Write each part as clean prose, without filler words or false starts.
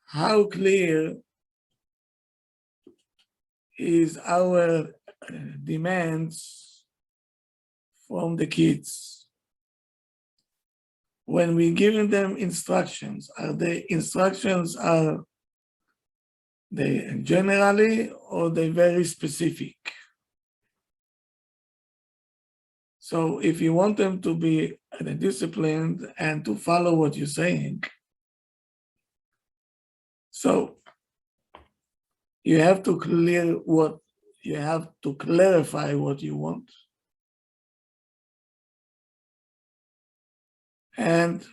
how clear is our demands from the kids? When we giving them instructions, are the instructions they generally or they very specific? So if you want them to be disciplined and to follow what you're saying, so you have to clarify what you want. And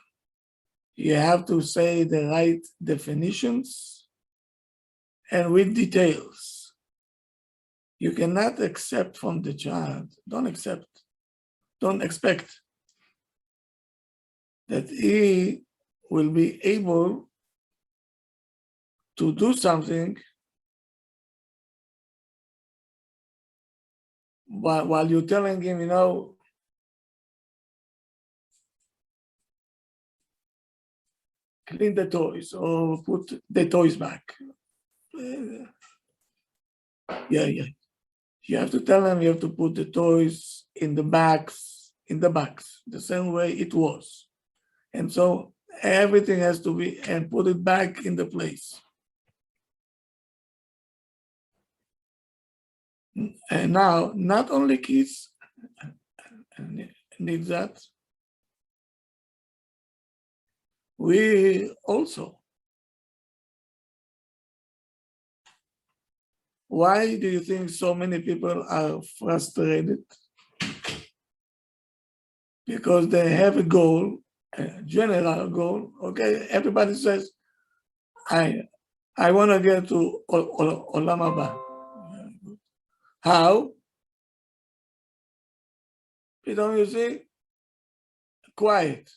you have to say the right definitions and with details. You cannot accept from the child, don't expect that he will be able to do something while you're telling him, clean the toys or put the toys back. Yeah. You have to tell them you have to put the toys in the bags, the same way it was. And so everything has to be, and put it back in the place. And now, not only kids need that, we also. Why do you think so many people are frustrated? Because they have a goal, a general goal. Okay, everybody says, I want to get to Olam Haba. How? Don't you see? Quiet.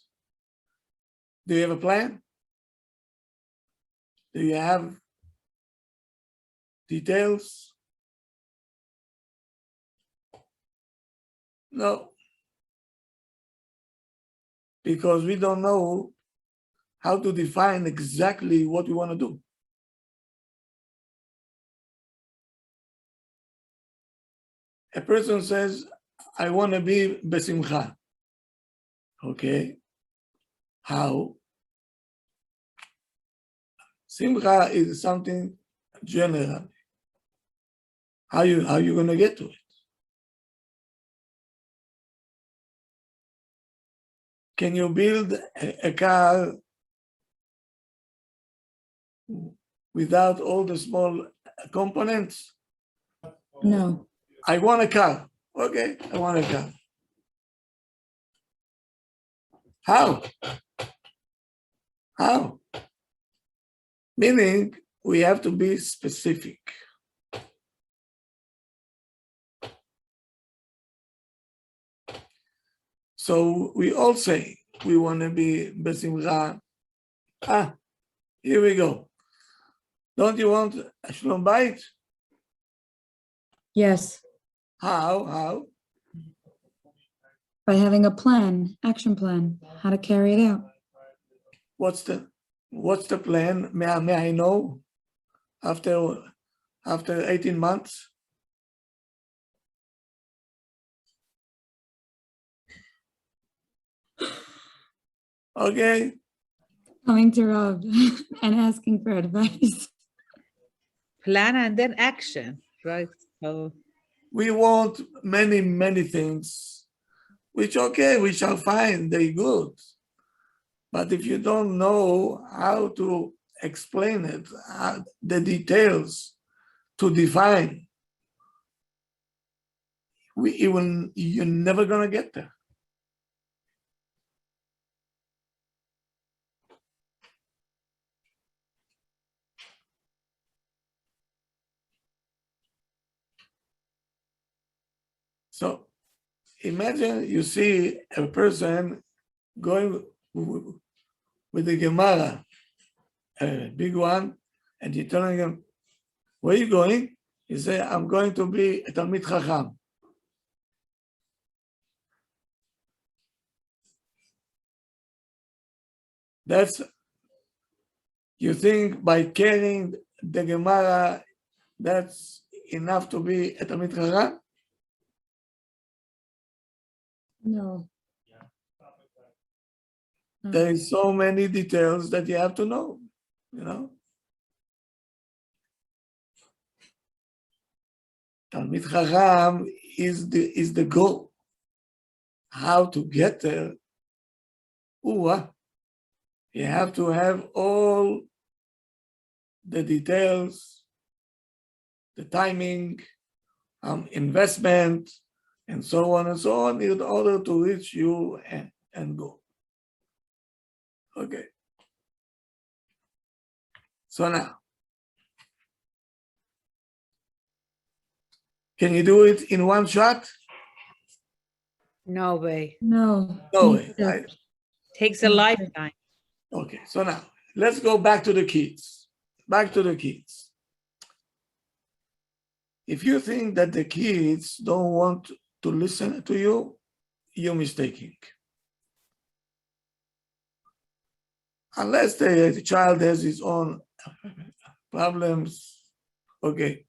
Do you have a plan? Do you have details? No. Because we don't know how to define exactly what we want to do. A person says, I want to be besimcha. Okay. How? Simcha is something general. How you going to get to it? Can you build a car without all the small components? No. I want a car. Okay, I want a car. How? Meaning, we have to be specific. So we all say we want to be besimcha. Here we go. Don't you want a shalom bayit? Yes. How? By having a plan, action plan, how to carry it out. What's the plan? May I know after 18 months? Okay. Coming to Rob and asking for advice. Plan and then action, right? So We want many things, which okay, which are fine, they're good. But if you don't know how to explain it, the details to define, you're never gonna get there. So imagine you see a person going with the Gemara, a big one, and you're telling him, where are you going? He say, I'm going to be a Talmid Chacham. You think by carrying the Gemara, that's enough to be a Talmid Chacham? No. There is so many details that you have to know, you know. Talmid Chacham is the goal. How to get there? You have to have all the details, the timing, investment, and so on in order to reach you and go. Okay. So now, can you do it in one shot? No way. No. No Need way. to- Takes a lifetime. Okay, so now let's go back to the kids. Back to the kids. If you think that the kids don't want to listen to you, you're mistaken. Unless the child has his own problems, okay.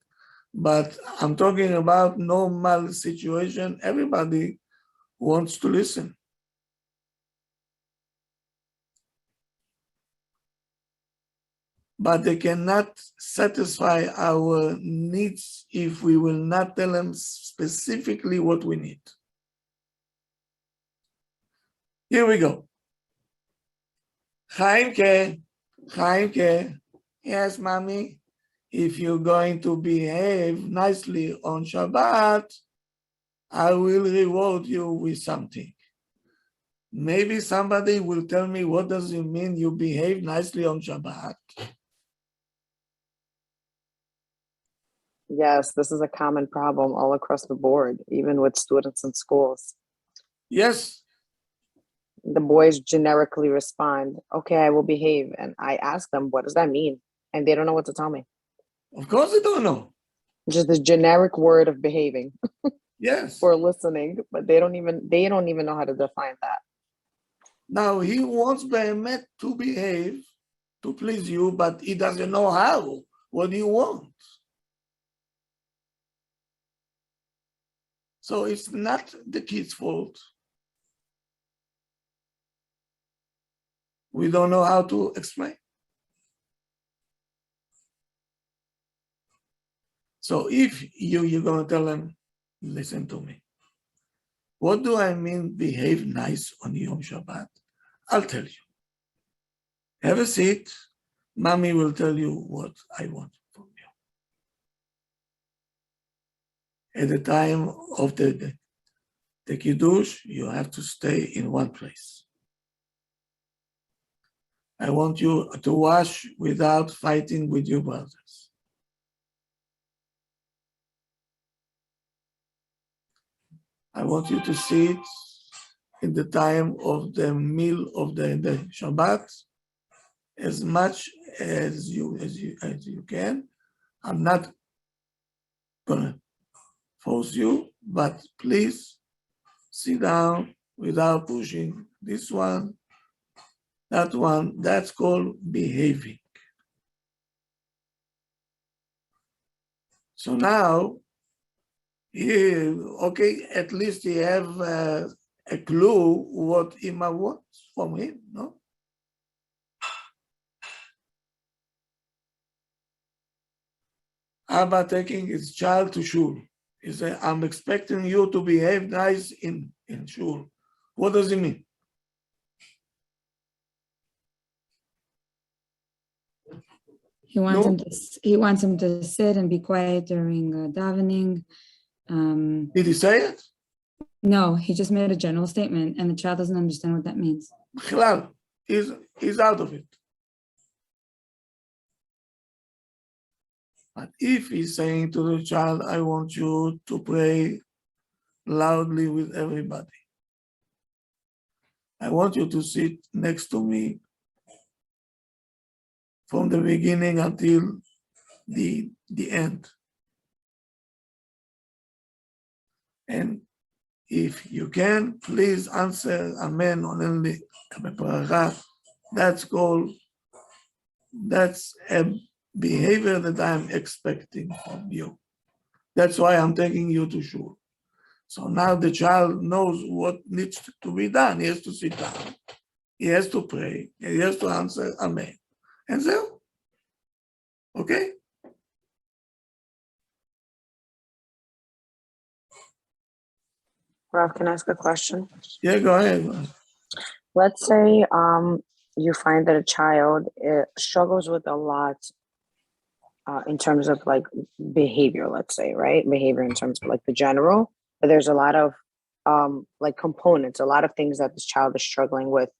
But I'm talking about normal situation. Everybody wants to listen. But they cannot satisfy our needs if we will not tell them specifically what we need. Here we go. Chaimke, yes, mommy, if you're going to behave nicely on Shabbat, I will reward you with something. Maybe somebody will tell me, what does it mean you behave nicely on Shabbat? Yes, this is a common problem all across the board, even with students in schools. Yes, The boys generically respond, okay, I will behave. And I ask them, what does that mean? And they don't know what to tell me. of course they don't know. Just the generic word of behaving Yes. or listening, but they don't even know how to define that. Now he wants Behemet to behave, to please you, but he doesn't know how. What do you want? So it's not the kid's fault. We don't know how to explain. So if you're going to tell them, listen to me. What do I mean behave nice on Yom Shabbat? I'll tell you. Have a seat. Mommy will tell you what I want from you. At the time of the Kiddush, you have to stay in one place. I want you to wash without fighting with your brothers. I want you to sit in the time of the meal of the Shabbat as much as you can. I'm not gonna force you, but please sit down without pushing this one, that one. That's called behaving. So now, okay, at least he have a clue what Ima wants from him, no? Abba taking his child to shul. He said, I'm expecting you to behave nice in shul. What does it mean? He wants him to sit and be quiet during davening. Did he say it? No, he just made a general statement, and the child doesn't understand what that means. Chlal, he's out of it. But if he's saying to the child, I want you to pray loudly with everybody. I want you to sit next to me from the beginning until the end. And if you can, please answer Amen on only. That's called that's a behavior that I'm expecting from you. That's why I'm taking you to shul. So now the child knows what needs to be done. He has to sit down. He has to pray. He has to answer Amen. And so, okay? Rav, can I ask a question? Yeah, go ahead. Let's say you find that a child struggles with a lot in terms of like behavior, let's say, right? Behavior in terms of like the general, but there's a lot of like components, a lot of things that this child is struggling with.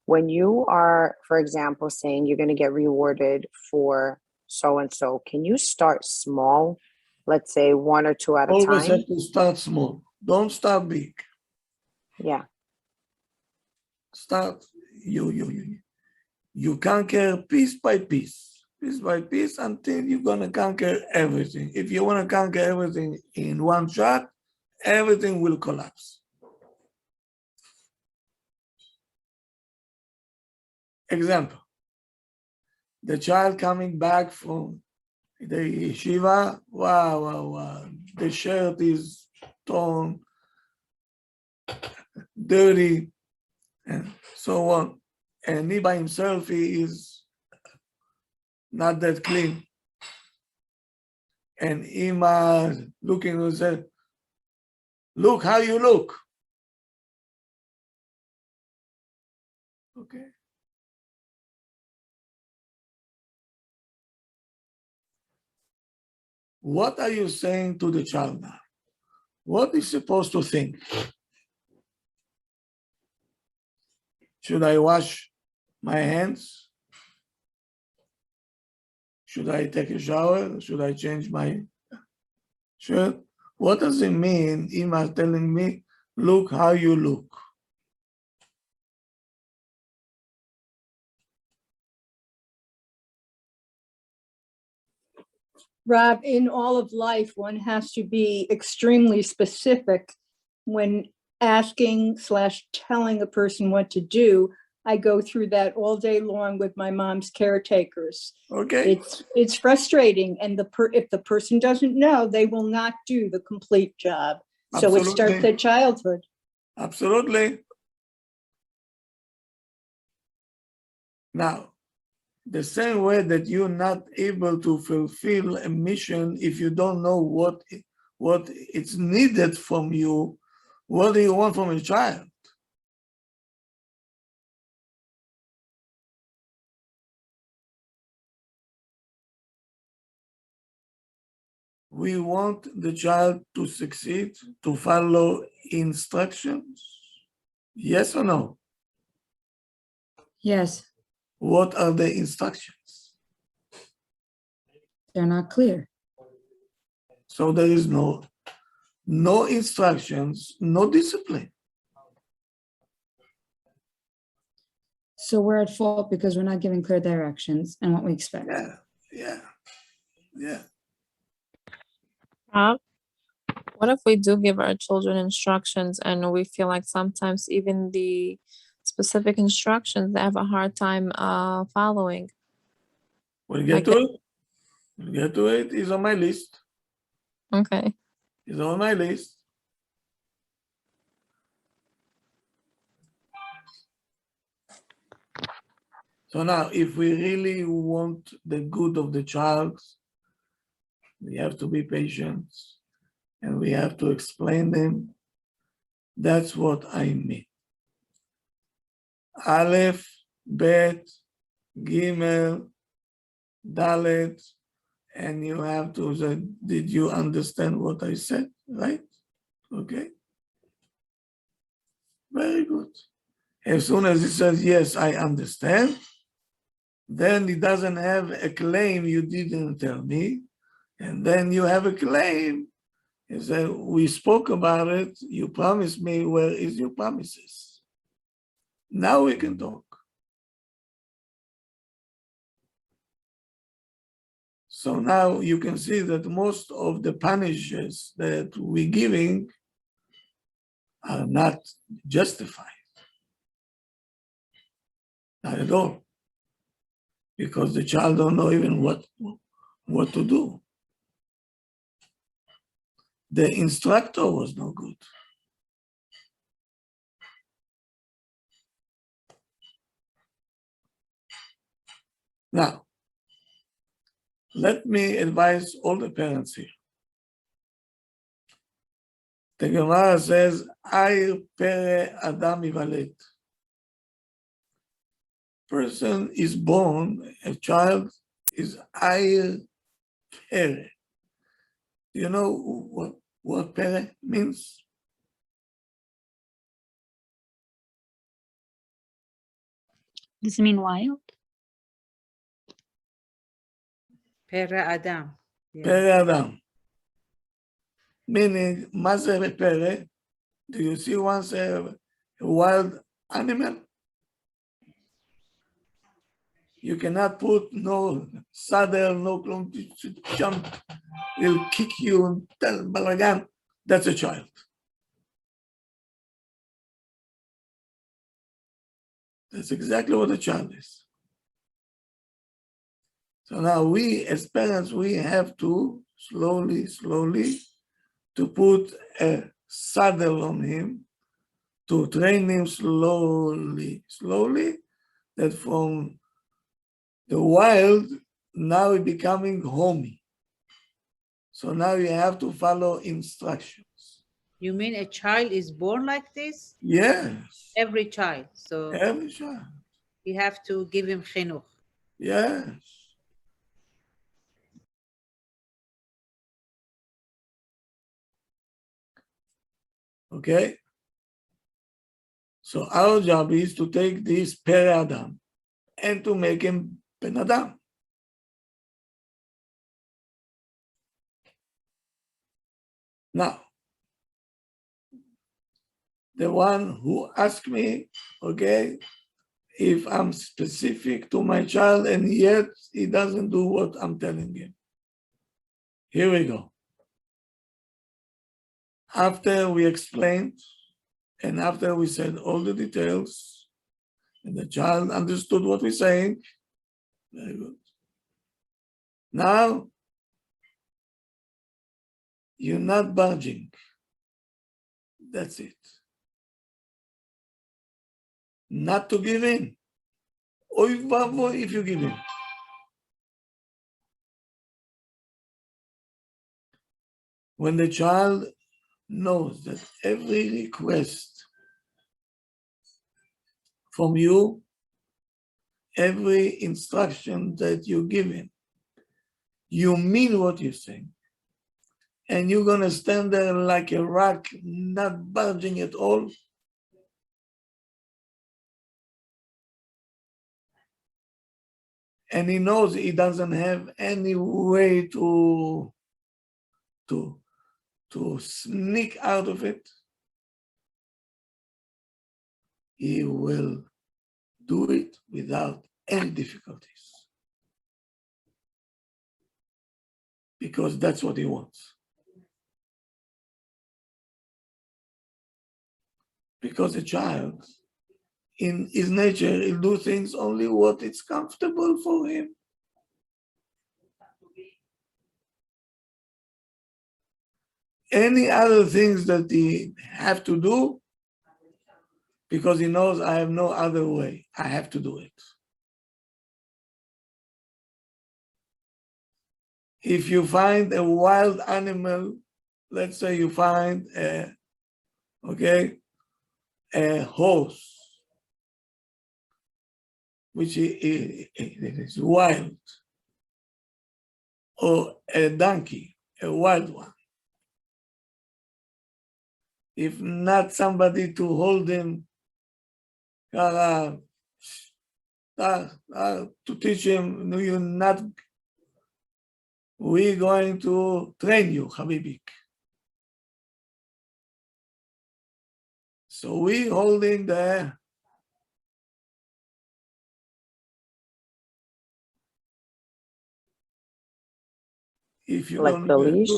When you are, for example, saying you're going to get rewarded for so and so, can you start small? Let's say 1 or 2 at a Always time. have to start small. Don't start big. Yeah. Start you conquer piece by piece until you're gonna conquer everything. If you want to conquer everything in one shot, everything will collapse. Example: the child coming back from the yeshiva. Wow! The shirt is torn, dirty, and so on. And he by himself, he is not that clean. And Ima looking and said, "Look how you look." Okay. What are you saying to the child now? What is supposed to think? Should I wash my hands? Should I take a shower? Should I change my shirt? What does it mean, Ima telling me, look how you look? Rob, in all of life, one has to be extremely specific when asking/telling a person what to do. I go through that all day long with my mom's caretakers. Okay. It's frustrating, and if the person doesn't know, they will not do the complete job. So it starts Absolutely. at childhood. Absolutely. Now, the same way that you're not able to fulfill a mission if you don't know what it's needed from you, what do you want from a child? We want the child to succeed, to follow instructions. Yes or no? Yes, What are the instructions? they're not clear. So there is no instructions, no discipline. So we're at fault because we're not giving clear directions and what we expect. Yeah. What if we do give our children instructions and we feel like sometimes even the specific instructions they have a hard time following? We'll get to it. We'll get to it. It's on my list. Okay. It's on my list. So now, if we really want the good of the child, we have to be patient and we have to explain them. That's what I mean. Aleph, Bet, Gimel, Dalet, and you have to say, did you understand what I said? Right? Okay. Very good. As soon as he says, yes, I understand, then he doesn't have a claim, you didn't tell me. And then you have a claim. He said, we spoke about it. You promised me. Where is your promises? Now we can talk. So now you can see that most of the punishes that we're giving are not justified. Not at all. because the child don't know even what to do. The instructor was no good. Now, let me advise all the parents here. The Gemara says, "Ay pere Adam ivaled." Person is born, a child is ay pere. Do you know what pere means? Does it mean wild? Pere Adam. Yeah. Pere Adam. Meaning, מה זה פרא? Do you see once a wild animal? You cannot put no saddle, no clone to jump. He'll kick you and tell balagan. That's a child. That's exactly what a child is. So now we, as parents, we have to slowly to put a saddle on him, to train him slowly, that from the wild, now he's becoming homey. So now you have to follow instructions. You mean a child is born like this? Yes, Every child. So every child. you have to give him chinuch. Yes. Okay. So our job is to take this Pere Adam and to make him Ben Adam. Now, the one who asked me, okay, if I'm specific to my child and yet he doesn't do what I'm telling him. Here we go. After we explained and after we said all the details and the child understood what we're saying, very good. Now, you're not budging. That's it. Not to give in. Oy vavoy if you give in. When the child knows that every request from you, every instruction that you give him, you mean what you're saying. And you're going to stand there like a rock, not budging at all. And he knows he doesn't have any way to sneak out of it. He will do it without any difficulties. Because that's what he wants. Because a child, in his nature, he'll do things only what is comfortable for him. Any other things that he have to do, because he knows I have no other way, I have to do it. If you find a wild animal, let's say you find a horse, which is wild, or a donkey, a wild one. If not somebody to hold him, to teach him, no, you're not, we're going to train you, Habibik. So we holding the if you Like don't the leash?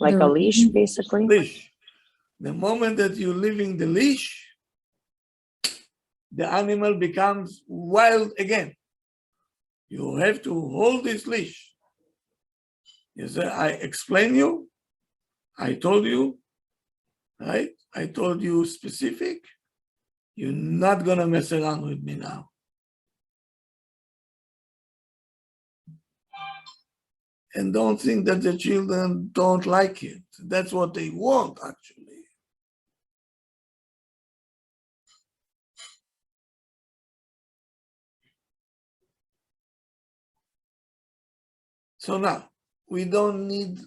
Like a leash, basically? Leash. The moment that you're leaving the leash, the animal becomes wild again. You have to hold this leash. You say, I explain you, I told you, right? I told you specific. You're not gonna mess around with me now. And don't think that the children don't like it. That's what they want, actually. So now, we don't need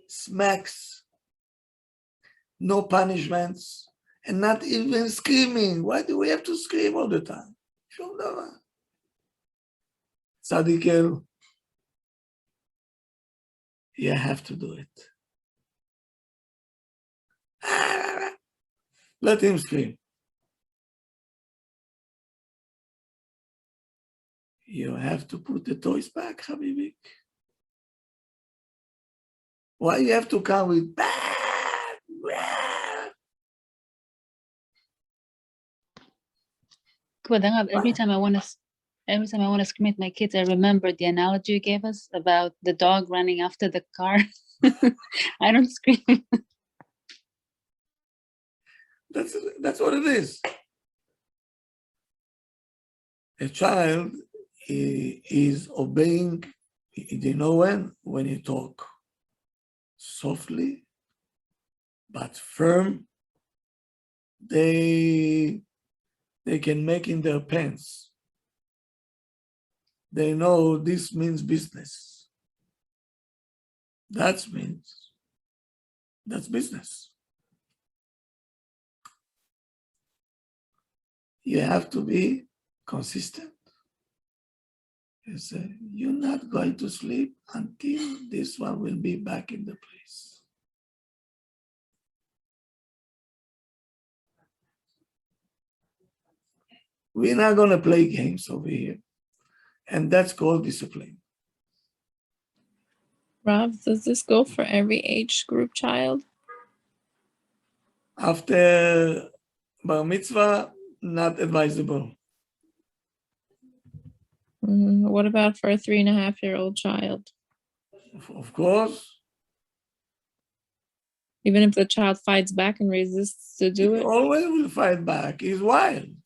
smacks, no punishments, and not even screaming. Why do we have to scream all the time? Shum davar. Tzadikel, you have to do it. Let him scream. You have to put the toys back, Habibi. Why you have to come with Kibud Arav, every time I want to scream at my kids, I remember the analogy you gave us about the dog running after the car. I don't scream. That's what it is. A child is obeying, you know when you talk softly but firm, they can make in their pants. They know this means business. That's business. You have to be consistent. You say, you're not going to sleep until this one will be back in the place. We're not going to play games over here. And that's called discipline. Rav, does this go for every age group child? After bar mitzvah, not advisable. What about for a 3.5-year-old child? Of course, Even if the child fights back and resists to do he it? always will fight back. He's wild.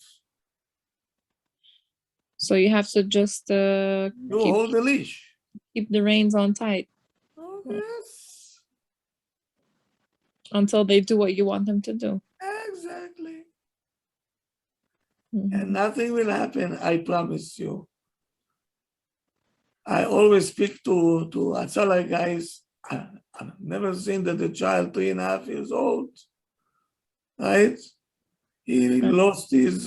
So you have to just You hold the leash. keep the reins on tight Oh, yes, until they do what you want them to do. exactly. Mhm. And nothing will happen, I promise you. I always speak to Atzalai guys. I've never seen that the child 3.5 years old, right? He lost his,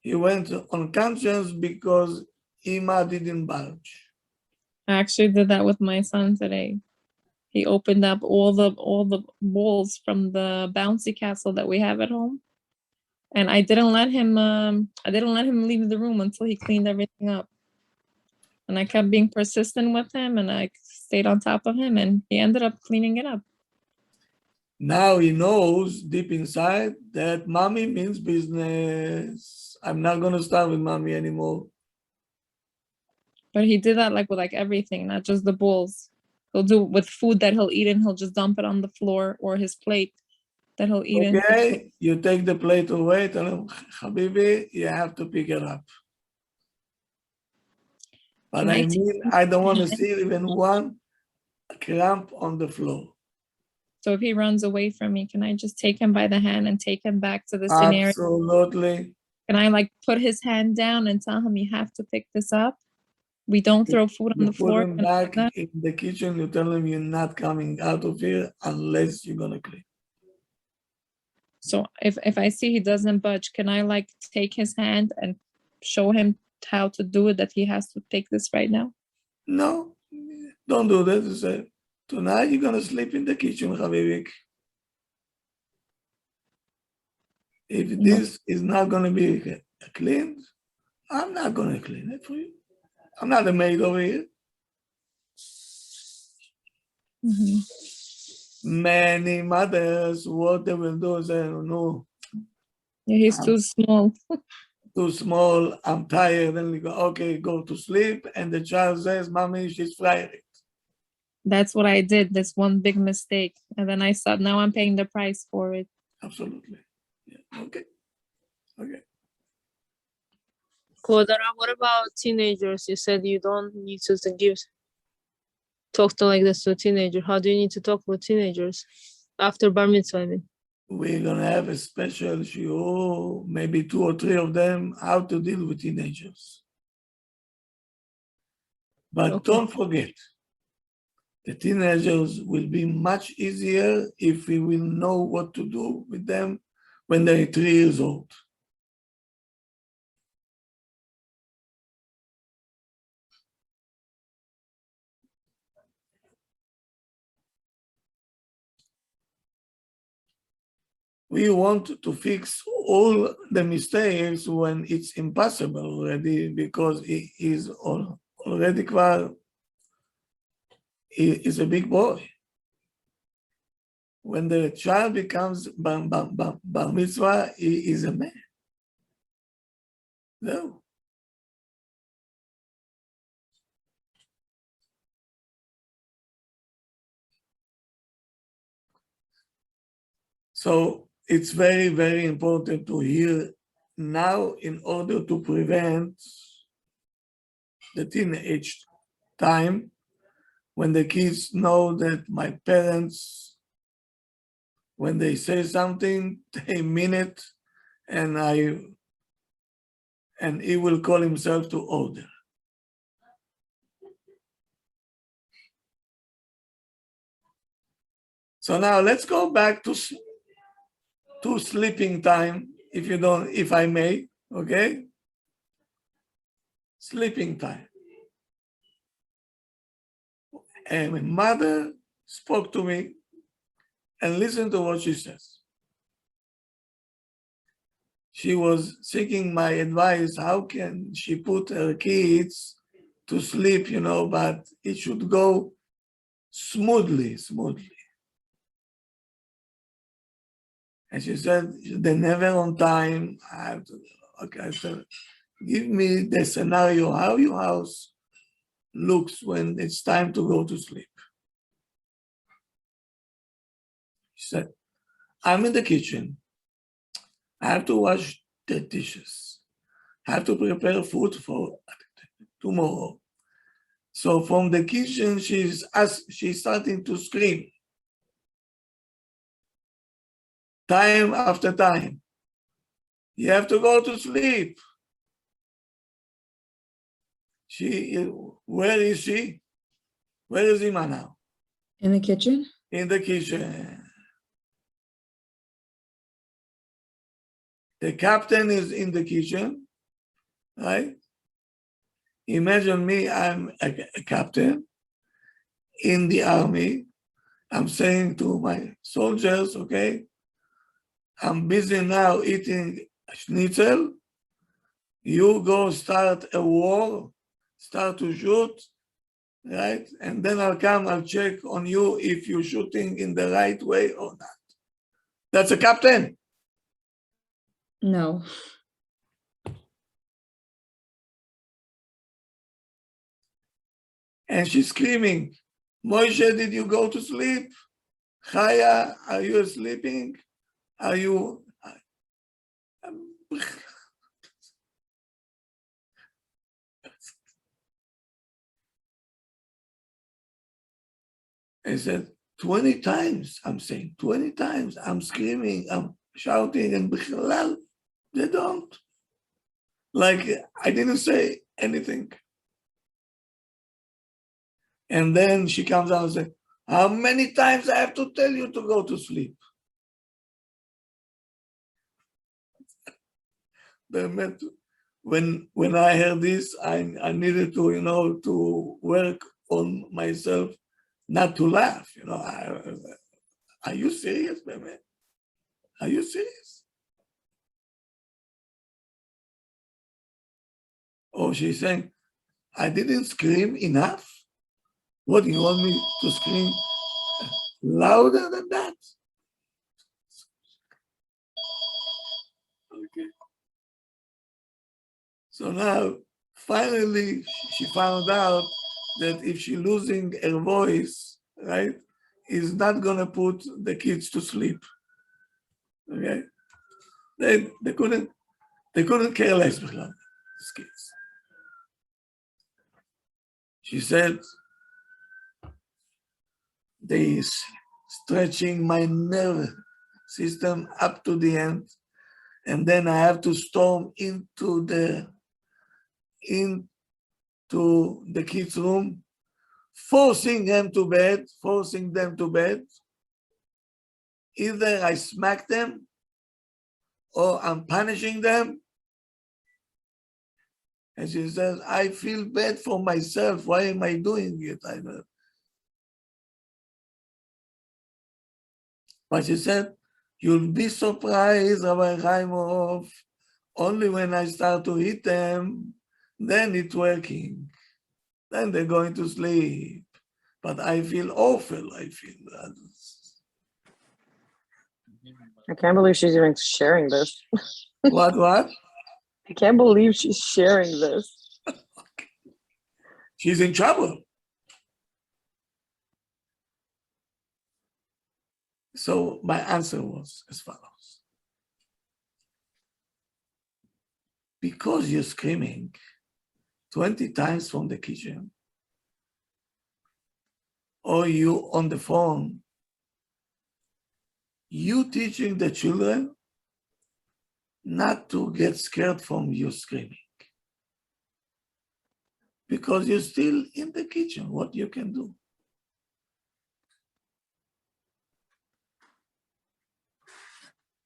he went unconscious because Ima didn't budge. I actually did that with my son today. He opened up all the balls from the bouncy castle that we have at home, and I didn't let him leave the room until he cleaned everything up. And I kept being persistent with him, and I stayed on top of him, and he ended up cleaning it up. Now he knows deep inside that mommy means business. I'm not gonna start with mommy anymore. But he did that with everything, not just the balls. He'll do it with food that he'll eat, and he'll just dump it on the floor or his plate that he'll eat in. Okay, you take the plate away, tell him, Habibi, you have to pick it up. But I mean, I don't want to see even one cramp on the floor. So if he runs away from me, can I just take him by the hand and take him back to the scenario? Absolutely. Can I put his hand down and tell him, you have to pick this up? We don't throw food on You the put floor. him back in the kitchen, you tell him you're not coming out of here unless you're gonna clean. So if I see he doesn't budge, can I take his hand and show him how to do it, that he has to take this right now? No, don't do that. You say, tonight you're gonna sleep in the kitchen, Habibi. If this is not gonna be cleaned, I'm not gonna clean it for you. I'm not a maid over here. Mhm. Many mothers, what they will do is say, no, Yeah, he's too small. too small, I'm tired, then we go, okay, go to sleep. And the child says, Mommy, she's firing. That's what I did. That's one big mistake. And then I saw, now I'm paying the price for it. Absolutely. Yeah. Okay. Okay. Kodara, what about teenagers? You said you don't need to talk to like this to a teenager. How do you need to talk with teenagers after bar mitzvah? I mean, We're gonna have a special shiur, maybe 2 or 3 of them, how to deal with teenagers. But Okay. don't forget, the teenagers will be much easier if we will know what to do with them when they're 3 years old. We want to fix all the mistakes when it's impossible already, because he is already he is a big boy. When the child becomes bar mitzvah, he is a man. No. So it's very, very important to hear now in order to prevent the teenage time when the kids know that my parents, when they say something, they mean it, and he will call himself to order. So now let's go back to sleeping time, if I may, okay? Sleeping time. And my mother spoke to me, and listen to what she says. She was seeking my advice. How can she put her kids to sleep, but it should go smoothly. And she said, they're never on time. I said, give me the scenario, how your house looks when it's time to go to sleep. She said, I'm in the kitchen. I have to wash the dishes. I have to prepare food for tomorrow. So from the kitchen, she's starting to scream. Time after time. You have to go to sleep. Where is she? Where is Ima now? In the kitchen? In the kitchen. The captain is in the kitchen, right? Imagine me, I'm a captain in the army. I'm saying to my soldiers, okay, I'm busy now eating schnitzel. You go start a war, start to shoot, right? And then I'll come, I'll check on you if you're shooting in the right way or not. That's a captain. No. And she's screaming, Moshe, did you go to sleep? Chaya, are you sleeping? Are you? I said, 20 times, I'm saying, 20 times, I'm screaming, I'm shouting, and bichlal, they don't. Like, I didn't say anything. And then she comes out and says, how many times I have to tell you to go to sleep? When I heard this, I needed to, to work on myself, not to laugh. Are you serious, baby? Are you serious? Oh, she's saying, I didn't scream enough. What, you want me to scream louder than that? Okay. So now, finally, she found out that if she losing her voice, right, is not gonna put the kids to sleep. Okay, they couldn't care less about these kids. She said, they stretching my nerve system up to the end, and then I have to storm into the kids' room, forcing them to bed. Either I smack them or I'm punishing them. And she says, I feel bad for myself. Why am I doing it? But she said, you'll be surprised, Rabbi Haimoff, only when I start to hit them, then it's working. Then they're going to sleep. But I feel awful. I feel that. I can't believe she's even sharing this. What? I can't believe she's sharing this. She's in trouble. So my answer was as follows. Because you're screaming 20 times from the kitchen, or you on the phone, you teaching the children not to get scared from you screaming. Because you're still in the kitchen, what you can do.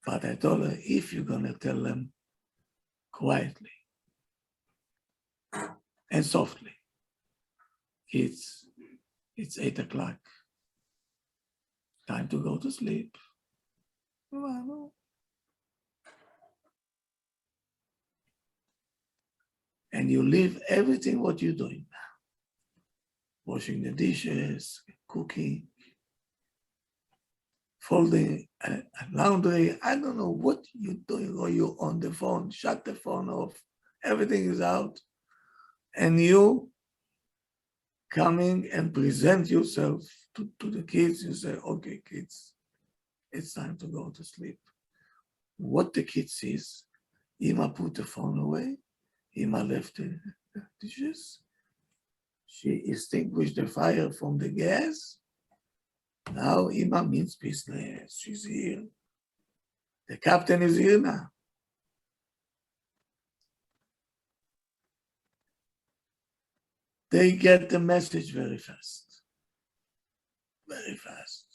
But I told her, if you're gonna tell them quietly and softly, it's 8 o'clock, time to go to sleep. And you leave everything what you're doing now. Washing the dishes, cooking, folding laundry. I don't know what you're doing, or you're on the phone, shut the phone off. Everything is out. And you coming and present yourself to the kids. You say, okay, kids, it's time to go to sleep. What the kid sees, Ima put the phone away, Ima left the dishes, she extinguished the fire from the gas. Now Ima means business, she's here. The captain is here now. They get the message very fast. Very fast.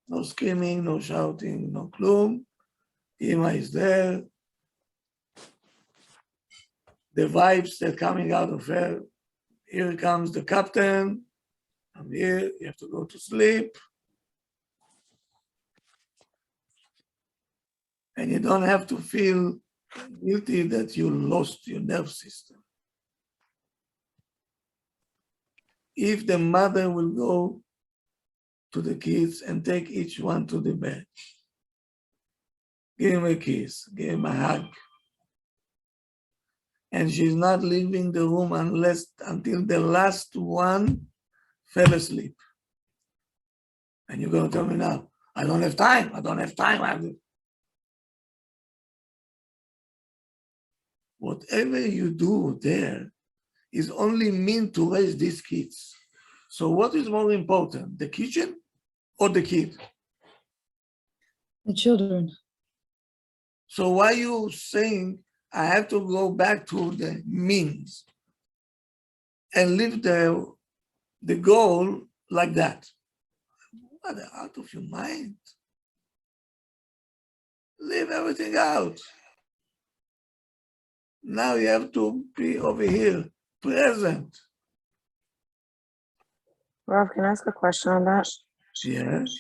No screaming, no shouting, no gloom. Ima is there. The vibes that are coming out of her. Here comes the captain. I'm here, you have to go to sleep. And you don't have to feel guilty that you lost your nerve system. If the mother will go to the kids and take each one to the bed, give him a kiss, give him a hug. And she's not leaving the room until the last one fell asleep. And you're going to tell me now, I don't have time. Whatever you do there is only meant to raise these kids. So what is more important, the kitchen or the kid? The children. So why are you saying I have to go back to the means and leave the goal like that? What, out of your mind? Leave everything out. Now you have to be over here, present. Rav, can I ask a question on that? Yes.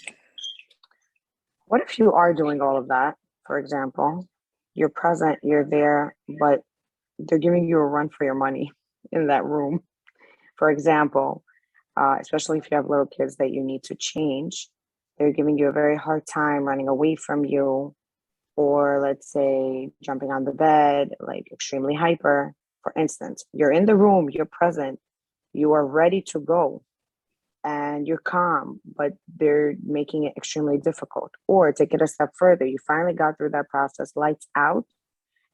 What if you are doing all of that? For example, you're present, you're there, but they're giving you a run for your money in that room. For example, especially if you have little kids that you need to change, they're giving you a very hard time running away from you, or let's say jumping on the bed, like extremely hyper. For instance, you're in the room, you're present, you are ready to go, and you're calm, but they're making it extremely difficult. Or take it a step further, you finally got through that process, lights out,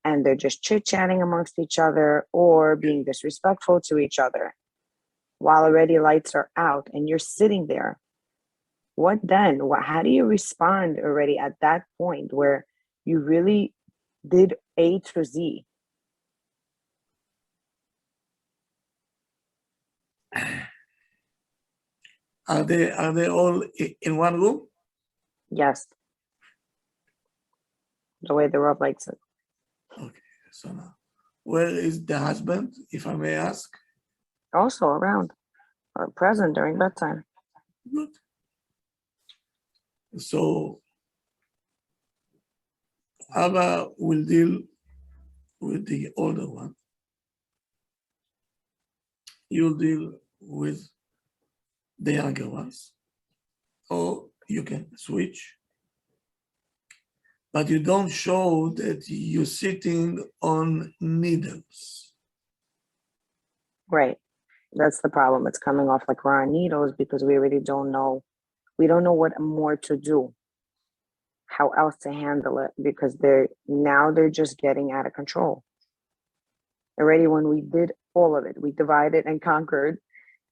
and they're just chit-chatting amongst each other or being disrespectful to each other while already lights are out and you're sitting there. What then? How do you respond already at that point where you really did A to Z? Are they all in one room? Yes. The way the Rav likes it. Okay, so now, where is the husband, if I may ask? Also around or present during bedtime. Good. So Abba will deal with the older one. You'll deal with the younger ones. Or you can switch. But you don't show that you're sitting on needles. Right. That's the problem. It's coming off like we're on needles because we really don't know. We don't know what more to do, how else to handle it, because they're just getting out of control. Already when we did all of it, we divided and conquered,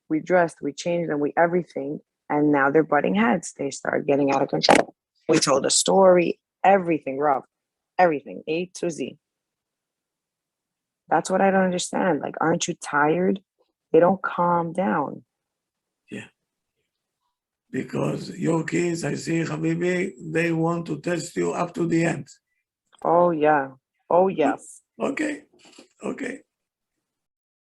we dressed, we changed them, we everything, and now they're butting heads. They start getting out of control. We told a story, everything, Rough, everything, A to Z. That's what I don't understand. Like, aren't you tired? They don't calm down. Yeah. Because your kids, I see, Habibi, they want to test you up to the end. Oh, yeah. Oh, yes. Okay. Okay.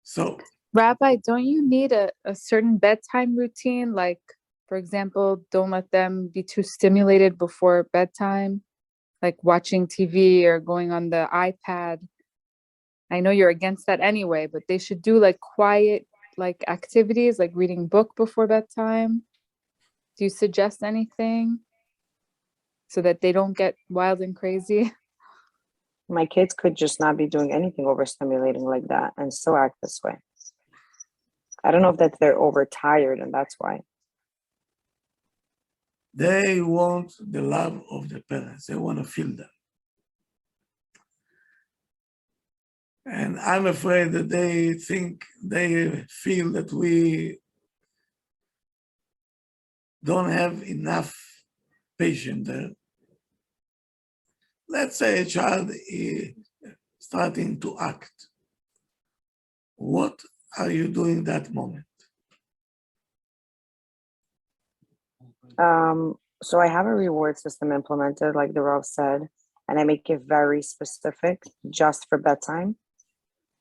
So, Rabbi, don't you need a certain bedtime routine? Like, for example, don't let them be too stimulated before bedtime, like watching TV or going on the iPad. I know you're against that anyway, but they should do like quiet, like activities, like reading book before bedtime. Do you suggest anything so that they don't get wild and crazy? My kids could just not be doing anything overstimulating like that and still act this way. I don't know if that's they're overtired and that's why. they want the love of the parents. They want to feel them. And I'm afraid that they feel that we don't have enough patience there. Let's say a child is starting to act. What are you doing that moment? So I have a reward system implemented, like the Rav said, and I make it very specific just for bedtime.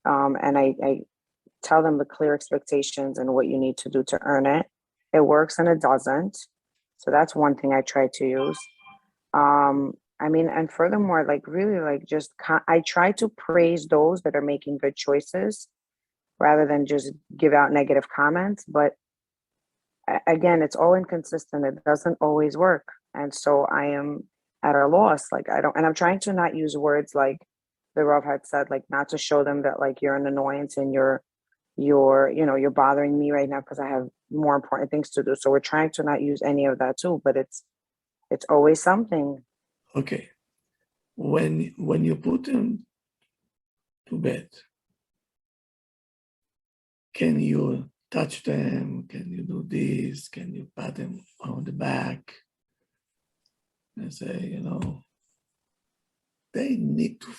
And I tell them the clear expectations and what you need to do to earn it. It works and it doesn't. So that's one thing I try to use. I mean, and furthermore, like really, like just I try to praise those that are making good choices rather than just give out negative comments. But again, it's all inconsistent. It doesn't always work. And so I am at a loss. Like and I'm trying to not use words like the Rav had said, like not to show them that like you're an annoyance and you're bothering me right now because I have more important things to do. So we're trying to not use any of that too, but it's always something. Okay. When you put them to bed, can you touch them? Can you do this? Can you pat them on the back? And say, they need to.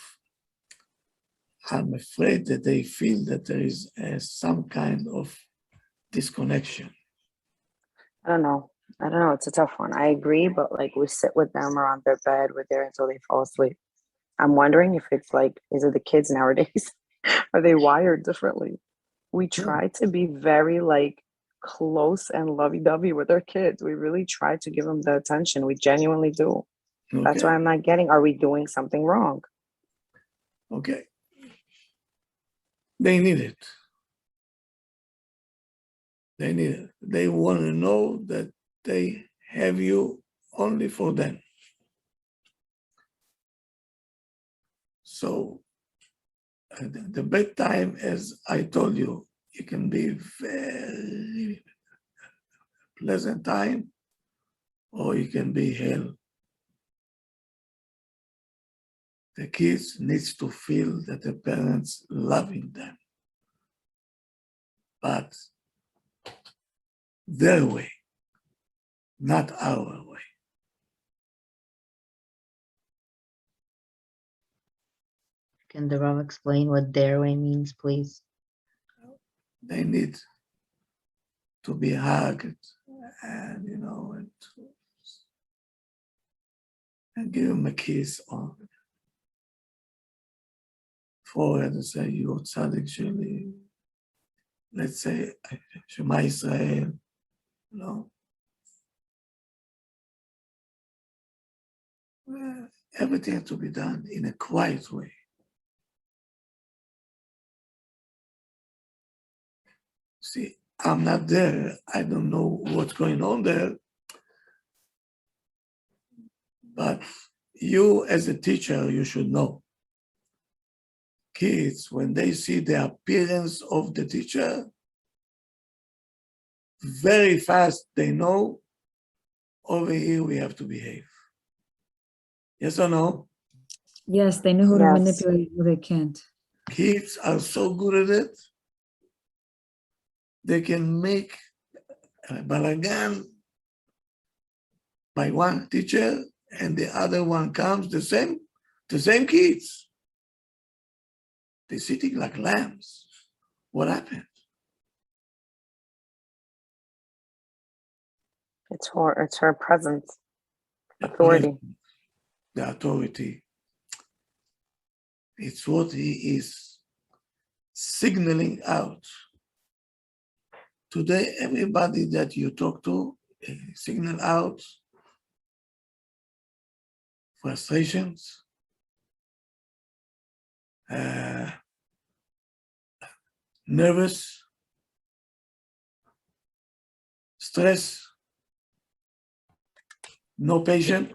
I'm afraid that they feel that there is some kind of disconnection. I don't know. It's a tough one. I agree, but like we sit with them around their bed, we're there until they fall asleep. I'm wondering if it's like, is it the kids nowadays? Are they wired differently? We try to be very like close and lovey-dovey with our kids. We really try to give them the attention. We genuinely do. Okay. That's why I'm not getting, are we doing something wrong? Okay. They need it. They need it. They want to know that they have you only for them. So the bedtime, as I told you, it can be very pleasant time, or it can be hell. The kids needs to feel that the parents loving them, but their way, not our way. Can the Rav explain what their way means, please? They need to be hugged and, and give them a kiss on the forehead and say, you tzaddik sheli. Let's say, Shema Israel, everything has to be done in a quiet way. See, I'm not there. I don't know what's going on there. But you, as a teacher, you should know. Kids, when they see the appearance of the teacher, very fast they know, over here we have to behave. Yes or no? Yes, they know who to Yes. manipulate, who they can't. Kids are so good at it. They can make a balagan by one teacher and the other one comes, the same kids. They're sitting like lambs. What happened? It's her presence, authority. The authority. It's what he is signaling out. Today, everybody that you talk to signal out frustrations, nervous, stress, no patience,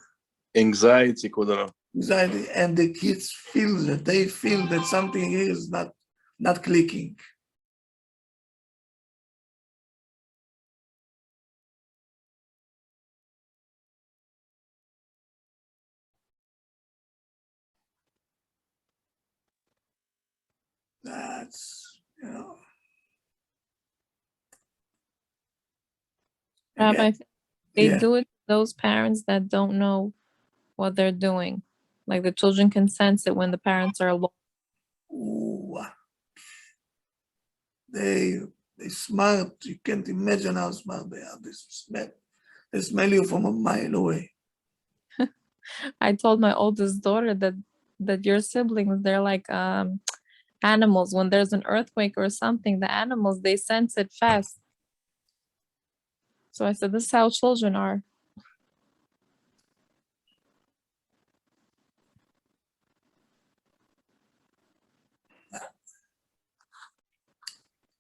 anxiety, כבוד הרב. anxiety, and the kids feel that something is not clicking. That's, Rabbi, they yeah. do it to those parents that don't know what they're doing. Like the children can sense it when the parents are alone. Ooh, they smart. You can't imagine how smart they are. They smell you from a mile away. I told my oldest daughter that your siblings, they're like animals. When there's an earthquake or something, the animals, they sense it fast. So I said, this is how children are.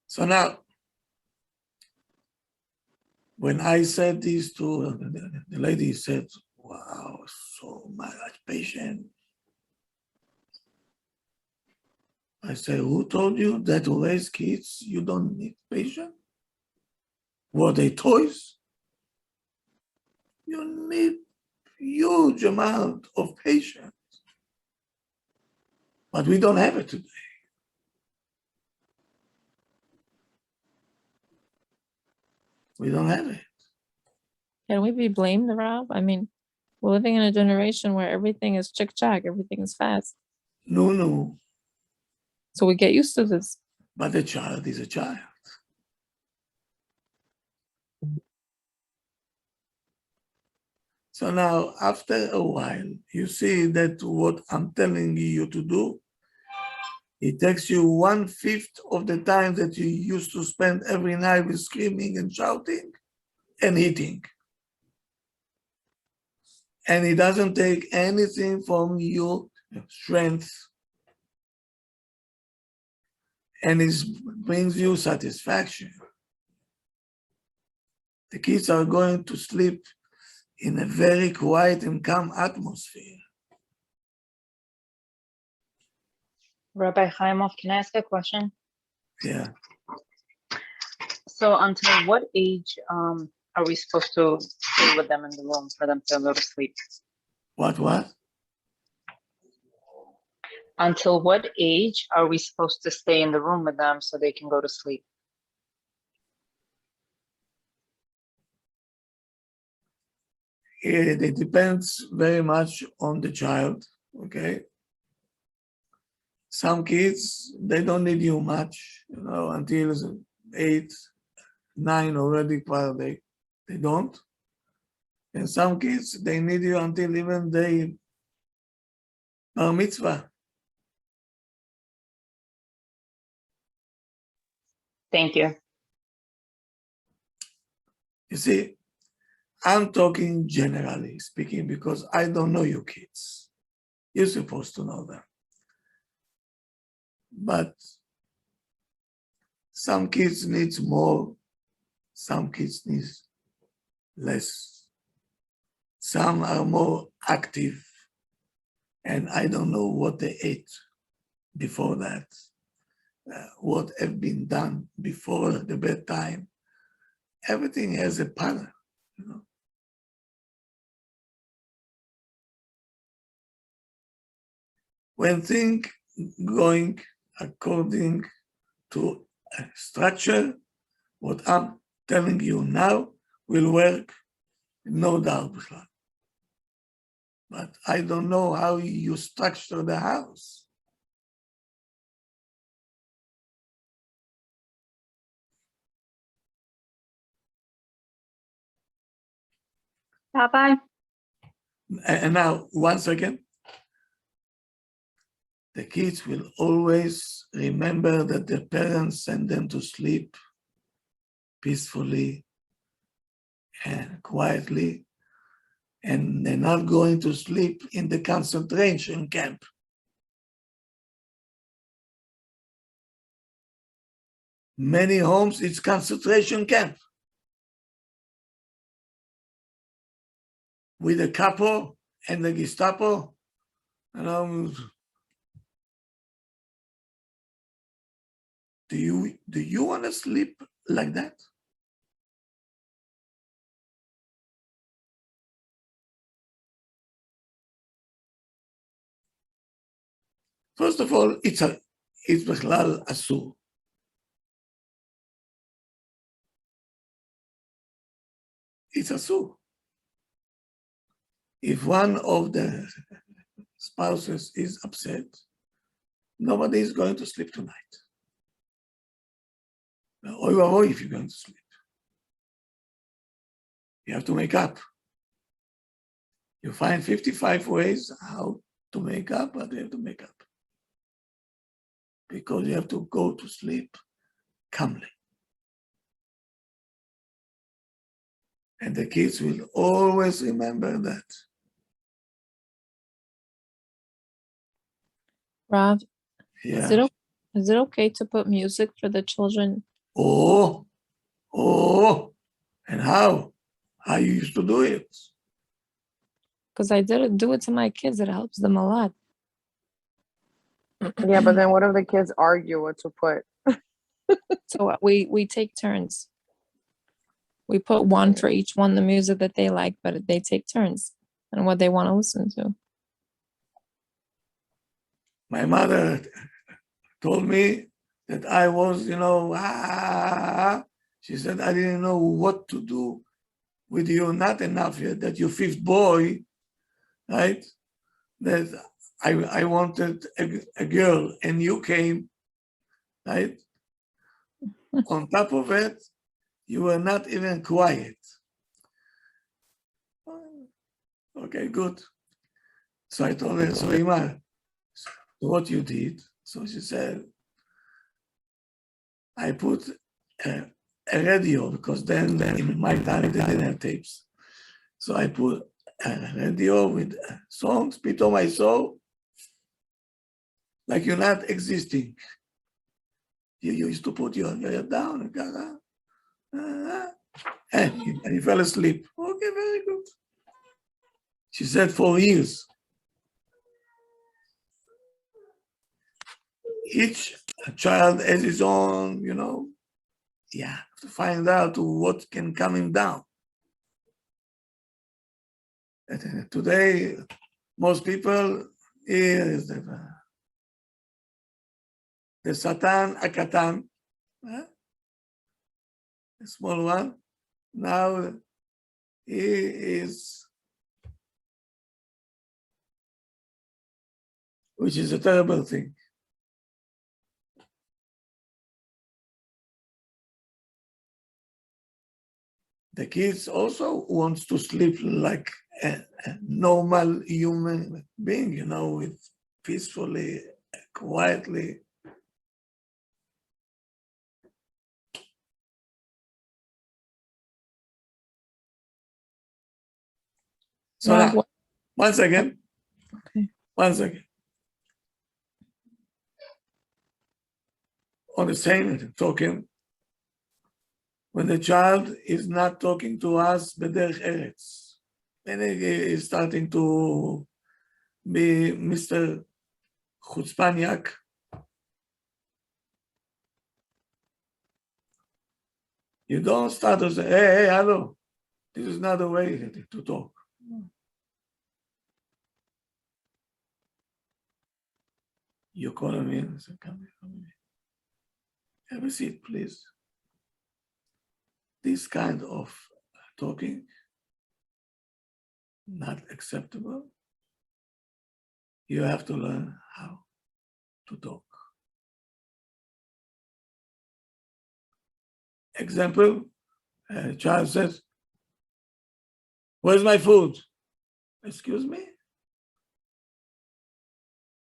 So now, when I said this to the lady, said, wow, so much patience. I said, who told you that to raise kids, you don't need patience? Were they toys? You need huge amount of patience. But we don't have it today. We don't have it. Can we be blamed, Rob? I mean, we're living in a generation where everything is chick-chack, everything is fast. No. So we get used to this. But a child is a child. So now, after a while, you see that what I'm telling you to do, it takes you 1/5 of the time that you used to spend every night with screaming and shouting and hitting. And it doesn't take anything from your strength. And it brings you satisfaction. The kids are going to sleep in a very quiet and calm atmosphere. Rabbi Haimoff, can I ask a question? Yeah. So until what age are we supposed to stay with them in the room for them to go to sleep? What? Until what age are we supposed to stay in the room with them so they can go to sleep? It depends very much on the child, okay? Some kids, they don't need you much, until 8, 9 already, probably they don't. And some kids, they need you until even they bar mitzvah. Thank you. You see, I'm talking generally speaking because I don't know you kids. You're supposed to know them. But some kids need more, some kids need less. Some are more active, and I don't know what they ate before that, what have been done before the bedtime. Everything has a pattern, When things going according to a structure, what I'm telling you now will work, no doubt. But I don't know how you structure the house. Rabbi, And now, one second. The kids will always remember that their parents send them to sleep peacefully and quietly, and they're not going to sleep in the concentration camp. Many homes, it's concentration camp. With the capo and the Gestapo, do you want to sleep like that? First of all, it's בכלל אסור. It's אסור. If one of the spouses is upset, nobody is going to sleep tonight. Or if you're going to sleep. You have to make up. You find 55 ways how to make up, but you have to make up. Because you have to go to sleep calmly. And the kids will always remember that. Rav, Yeah. is it okay to put music for the children? Oh, and how? How you used to do it? Because I didn't do it to my kids. It helps them a lot. Yeah, but then what if the kids argue what to put? So we take turns. We put one for each one, the music that they like, but they take turns and what they want to listen to. My mother told me that I was, she said, I didn't know what to do with you, not enough yet, that your fifth boy, right? That I wanted a girl and you came, right? On top of it, you were not even quiet. Okay, good. So I told her, so Ima, what you did? So she said, I put a radio, because then in my time they didn't have tapes. So I put a radio with songs. Pito I saw, like you're not existing. You used to put your head down and you fell asleep. Okay, very good. She said 4 years. each child has his own, to find out what can calm him down. And today, most people, here is the Satan Akatan, the small one. Now he is, which is a terrible thing. The kids also wants to sleep like a normal human being, with peacefully, quietly. So Rob, now, one second. Okay. 1 second. On the same token, when the child is not talking to us, b'derech eretz, and he is starting to be Mr. Chutzpaniak, you don't start to say, hey, hello, this is not the way to talk. You call him in and say, come in. Have a seat, please. This kind of talking, not acceptable. You have to learn how to talk. Example, a child says, where's my food? Excuse me?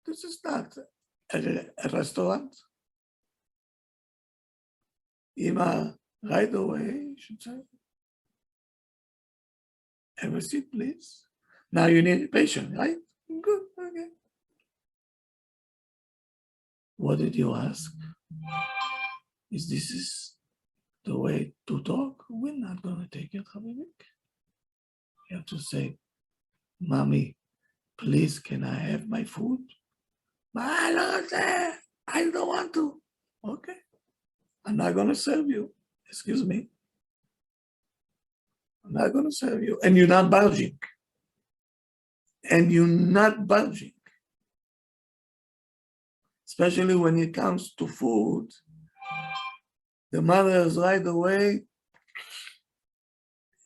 This is not a restaurant. Ima, right away, should say, have a seat, please. Now you need patience, right? Good, okay. What did you ask? Is this the way to talk? We're not going to take it, Habibik. You have to say, Mommy, please, can I have my food? I don't want to. Okay. I'm not going to serve you. Excuse me. I'm not going to serve you. And you're not budging. And you're not budging. Especially when it comes to food, the mothers right away,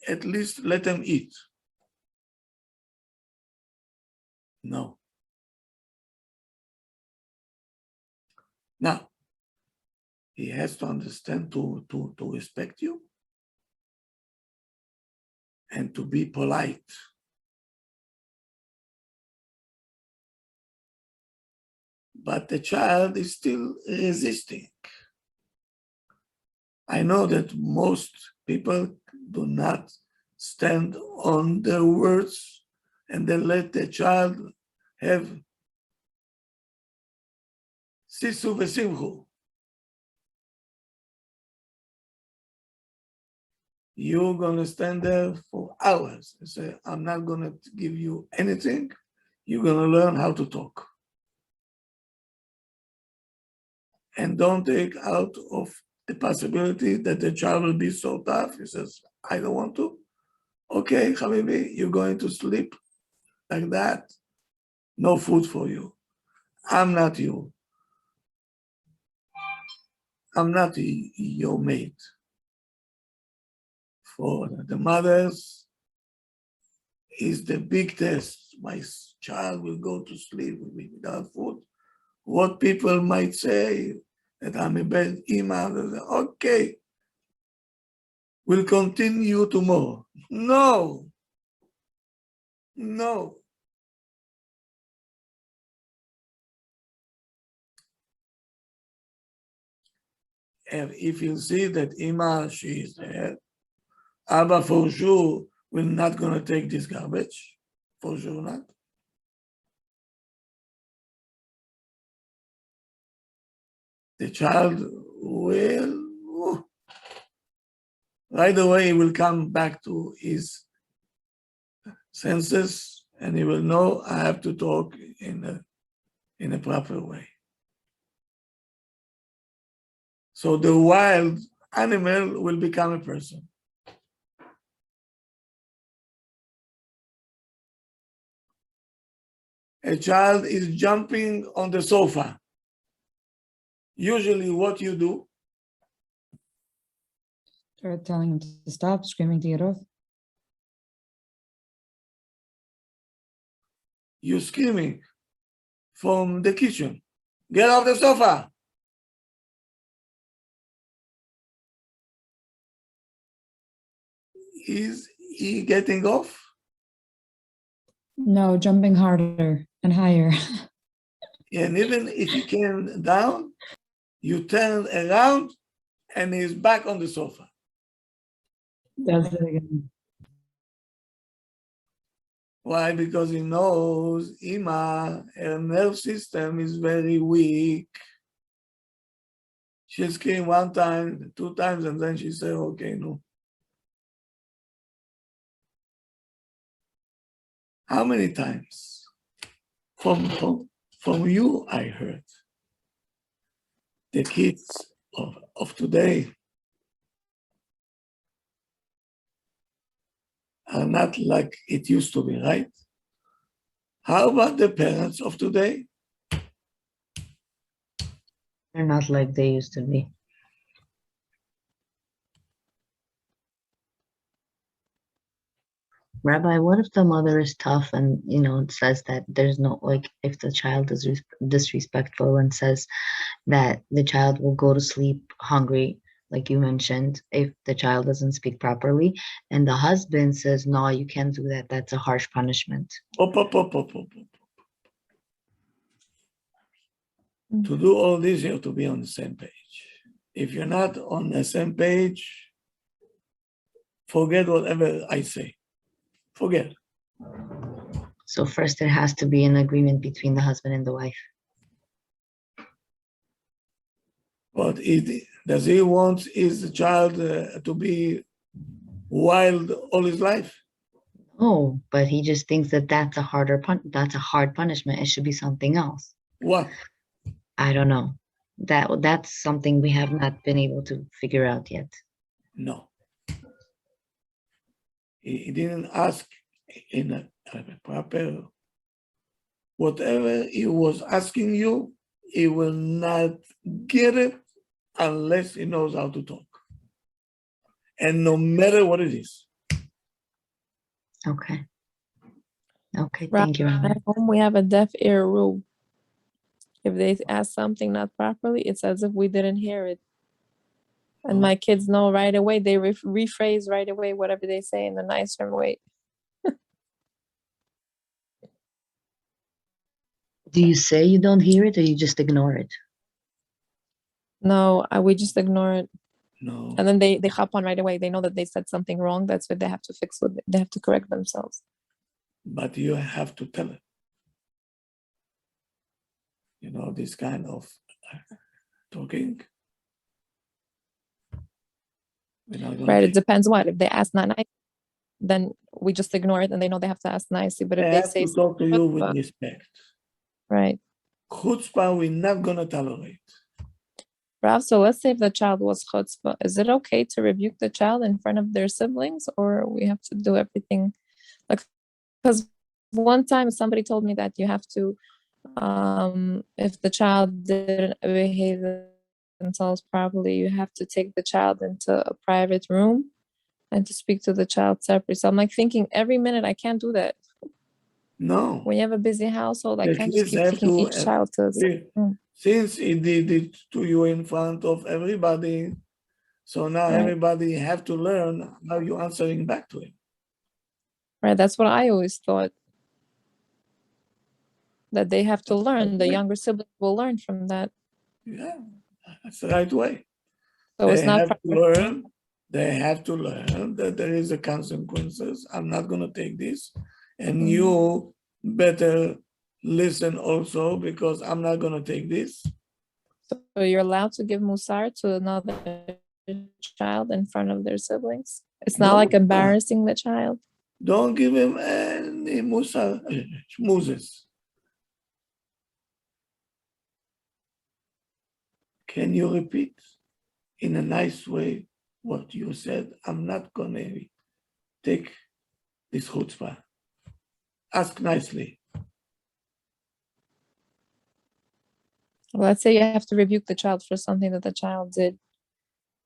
at least let them eat. No. Now, he has to understand to respect you and to be polite. But the child is still resisting. I know that most people do not stand on their words and then let the child have sisu v'simchu. You're going to stand there for hours and say, I'm not going to give you anything. You're going to learn how to talk. And don't take out of the possibility that the child will be so tough. He says, I don't want to. Okay, Habibi, you're going to sleep like that. No food for you. I'm not you. I'm not your mate. For the mothers is the big test. My child will go to sleep without food. What people might say that I'm a bad imam. Okay, we'll continue tomorrow. No. And if you see that Ima, she is there, Abba for sure will not going to take this garbage. For sure not. The child will, right away, he will come back to his senses and he will know I have to talk in a proper way. So the wild animal will become a person. A child is jumping on the sofa. Usually what you do, Start telling him to stop, screaming to get off. you're screaming from the kitchen, get off the sofa. Is he getting off? No, jumping harder and higher. And even if he came down, you turn around and he's back on the sofa. Does it again. Why? Because he knows Ima, her nerve system is very weak. She'll scream one time, 2 times, and then she say, okay, no. How many times? From you, I heard. The kids of today are not like it used to be, right? How about the parents of today? They're not like they used to be. Rabbi, what if the mother is tough and, says that there's no, like, if the child is disrespectful and says that the child will go to sleep hungry, like you mentioned, if the child doesn't speak properly, and the husband says, no, you can't do that, that's a harsh punishment. To do all this, you have to be on the same page. If you're not on the same page, forget whatever I say. Forget. So first there has to be an agreement between the husband and the wife. But does he want his child to be wild all his life? Oh, but he just thinks that that's a hard punishment. It should be something else. What? I don't know. That's something we have not been able to figure out yet. No. He didn't ask in a proper, whatever he was asking you, he will not get it unless he knows how to talk. And no matter what it is. Okay. Okay, Right. thank you, Rabbi. At home, we have a deaf ear rule. If they ask something not properly, it's as if we didn't hear it. And my kids know right away. They rephrase right away whatever they say in a nicer way. Do you say you don't hear it or you just ignore it? No, we just ignore it. No. And then they hop on right away. They know that they said something wrong. That's what they have to fix. They have to correct themselves. But you have to tell it. This kind of talking. Right. It depends what. If they ask not nice, then we just ignore it and they know they have to ask nicely. But if they say to talk to you with respect. Right. Chutzpah, we're not going to tolerate. Rav, so let's say if the child was chutzpah, is it okay to rebuke the child in front of their siblings, or we have to do everything? Like, because one time somebody told me that you have to, if the child didn't behave themselves properly, you have to take the child into a private room and to speak to the child separately. So I'm like thinking every minute I can't do that. No. When you have a busy household, I The can't just kids keep taking each child to since he did it to you in front of everybody, so now Right. everybody have to learn how you're answering back to him. Right, that's what I always thought. That they have to learn. The younger siblings will learn from that. Yeah, that's the right way. So it's not They have to learn that there is a consequences. I'm not going to take this. And you better listen also, because I'm not going to take this. So you're allowed to give musar to another child in front of their siblings? It's not like embarrassing the child? Don't give him any musar, schmoozes. Can you repeat? in a nice way what you said. I'm not gonna take this chutzpah. Ask nicely. Let's say you have to rebuke the child for something that the child did.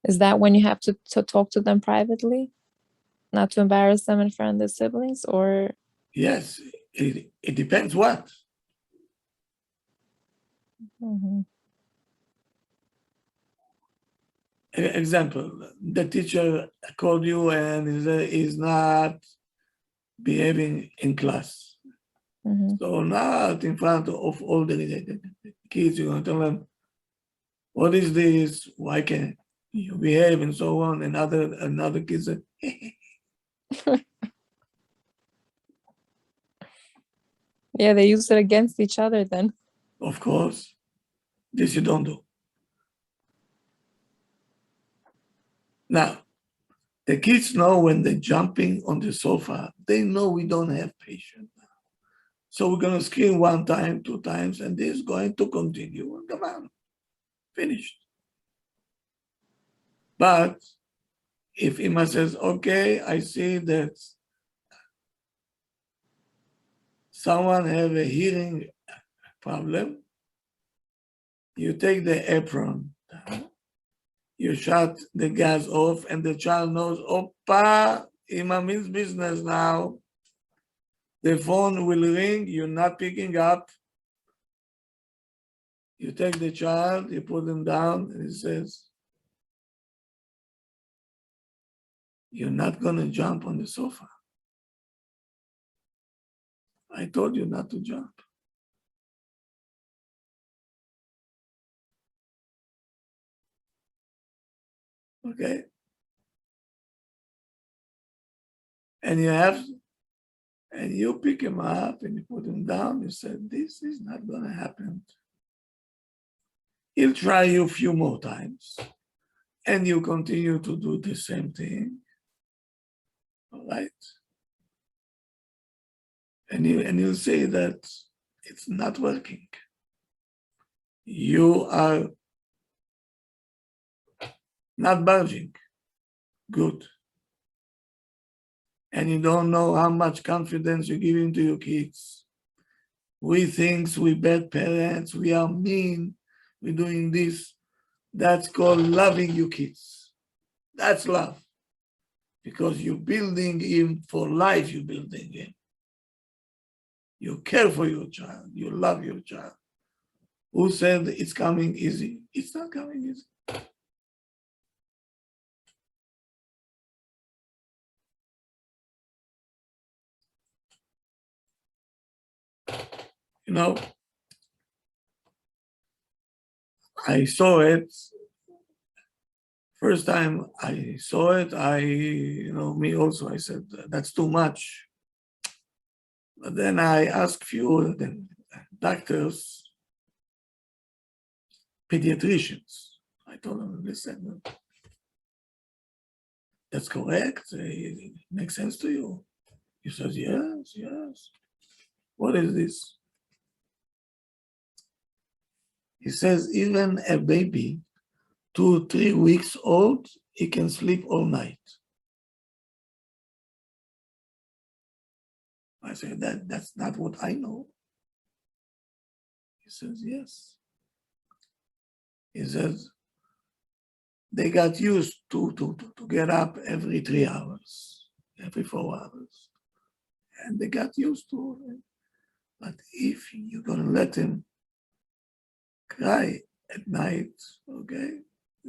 Is that when you have to talk to them privately? Not to embarrass them in front of their siblings, or? Yes, it depends what. Mhm. Example, the teacher called you and is not behaving in class. Mhm. So not in front of all the kids, you're going to tell them, what is this? Why can't you behave and so on? And another kids say, Yeah, they use it against each other then. of course, this you don't do. Now, the kids know when they're jumping on the sofa, they know we don't have patience. So we're going to scream 1 time, 2 times, and this is going to continue. Come on, finished. But if Ima says, okay, I see that someone have a hearing problem, you take the apron, you shut the gas off, and the child knows, Opa, Ima means business now. The phone will ring, you're not picking up. You take the child, you put him down, and he says, you're not going to jump on the sofa. I told you not to jump. Okay? And you pick him up and you put him down. You said, this is not going to happen. He'll try you a few more times. And you continue to do the same thing. All right? And you'll say that it's not working. You are not budging. Good. And you don't know how much confidence you're giving to your kids. We think we bad parents, we are mean, we're doing this. That's called loving your kids. That's love. Because you're building him for life, you're building him. You care for your child, you love your child. Who said it's coming easy? It's not coming easy. You know, I saw it. First time I saw it, me also, I said, that's too much. But then I asked few doctors, pediatricians. I told them, listen, that's correct. It makes sense to you. He says, yes, yes. What is this? He says, even a baby, 2 or 3 weeks old, he can sleep all night. I said, that's not what I know. He says, yes. He says, they got used to get up every 3 hours, every 4 hours. And they got used to it. But if you're going to let him cry at night, okay,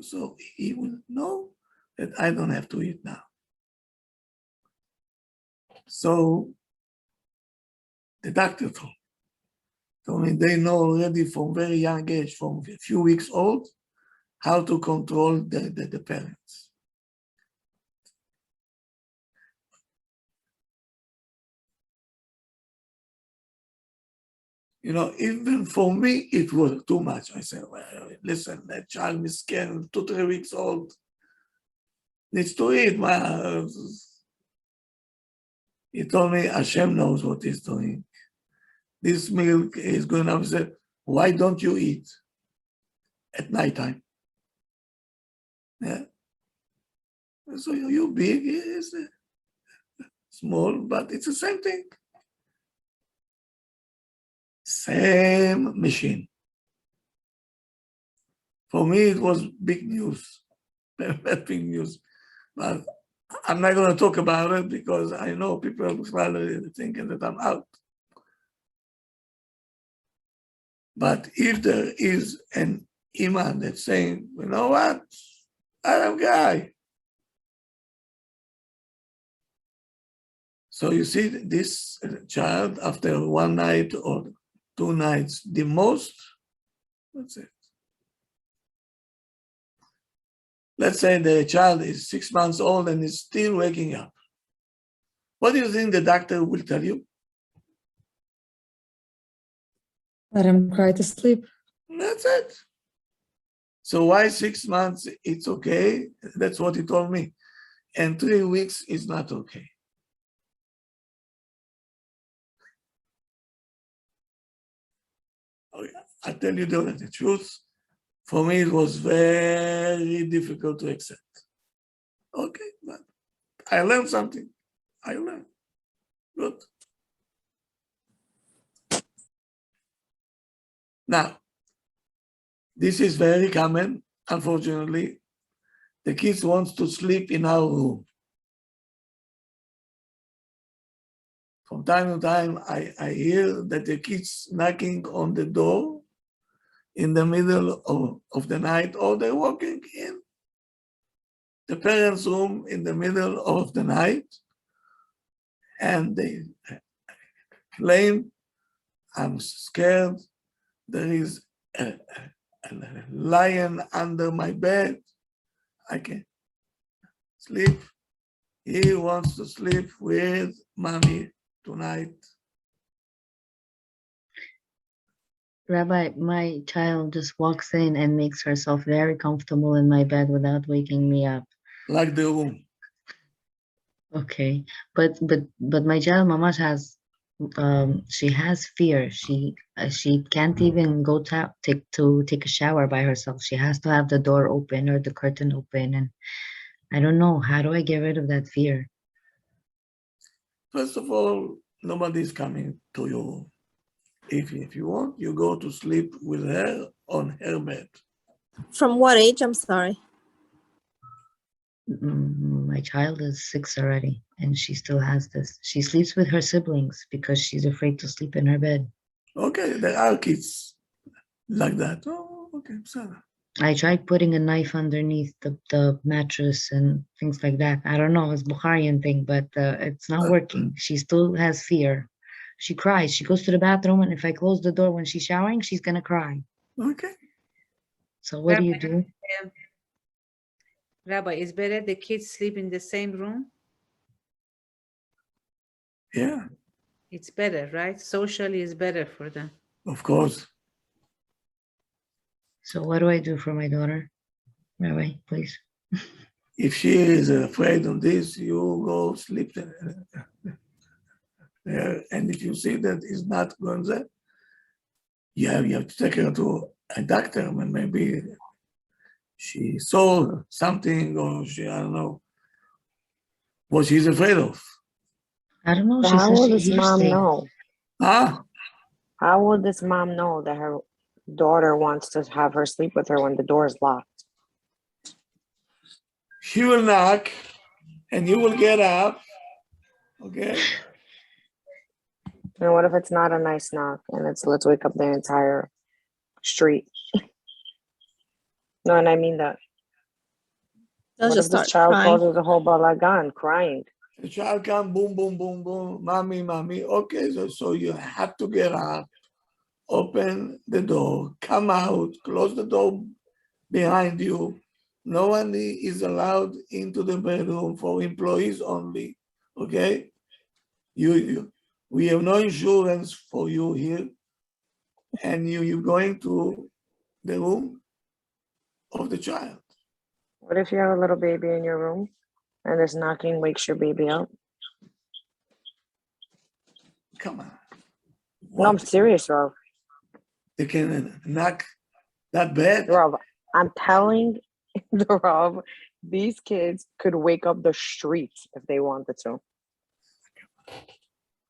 so he will know that I don't have to eat now. So the doctor told me they know already from very young age, from a few weeks old, how to control the parents. You know, even for me, it was too much. I said, well, listen, that child is scared, 2 or 3 weeks old, needs to eat. He told me Hashem knows what he's doing. This milk is going up. He said, why don't you eat at nighttime? Yeah. So you big is small, but it's the same thing. Same machine. For me, it was big news, big news. But I'm not going to talk about it because I know people are thinking that I'm out. But if there is an imam that's saying, you know what, Arab guy. So you see this child after one night or 2 nights, the most, that's it. Let's say the child is 6 months old and is still waking up. What do you think the doctor will tell you? Let him cry to sleep. That's it. So why 6 months it's okay? That's what he told me. And 3 weeks is not okay. I tell you the truth. For me, it was very difficult to accept. Okay, but I learned something. I learned. Good. Now, this is very common, unfortunately. The kids want to sleep in our room. From time to time, I hear that the kids knocking on the door in the middle of the night, or they're walking in the parents' room in the middle of the night, and they claim, I'm scared, there is a lion under my bed, I can't sleep. He wants to sleep with mommy tonight. Rabbi, my child just walks in and makes herself very comfortable in my bed without waking me up. Like the room. Okay, but my child Mamash has she has fear. She can't even go take a shower by herself. She has to have the door open or the curtain open, and I don't know, how do I get rid of that fear? First of all, nobody's coming to your room. If you want, you go to sleep with her on her bed. From what age? I'm sorry. My child is 6 already, and she still has this. She sleeps with her siblings because she's afraid to sleep in her bed. Okay, there are kids like that. Oh, okay, sorry. I tried putting a knife underneath the mattress and things like that. I don't know, it's Bukharian thing, but it's not working. She still has fear. She cries. She goes to the bathroom, and if I close the door when she's showering, she's gonna cry. Okay. So what do you do? Rabbi, is better the kids sleep in the same room? Yeah. It's better, right? Socially is better for them. Of course. So what do I do for my daughter? Rabbi, please. If she is afraid of this, you go sleep there. And if you see that it's not going there, you have to take her to a doctor when maybe she saw something or she, I don't know, what she's afraid of. I don't know. So She how says will she this hears mom things. know? Huh? How will this mom know that her daughter wants to have her sleep with her when the door is locked? She will knock and you will get up. Okay. And what if it's not a nice knock and it's let's wake up the entire street? No, and I mean that. They'll What just if this start child crying. causes a whole balagan, crying? The child come, boom, boom, boom, boom, mommy, mommy. Okay, so you have to get up, open the door, come out, close the door behind you. No one is allowed into the bedroom, for employees only. Okay? We have no insurance for you here. And you're going to the room of the child. What if you have a little baby in your room and this knocking wakes your baby up? Come on. No, I'm serious, Rob. They can knock that bed. Rob, I'm telling the Rav, these kids could wake up the streets if they wanted to.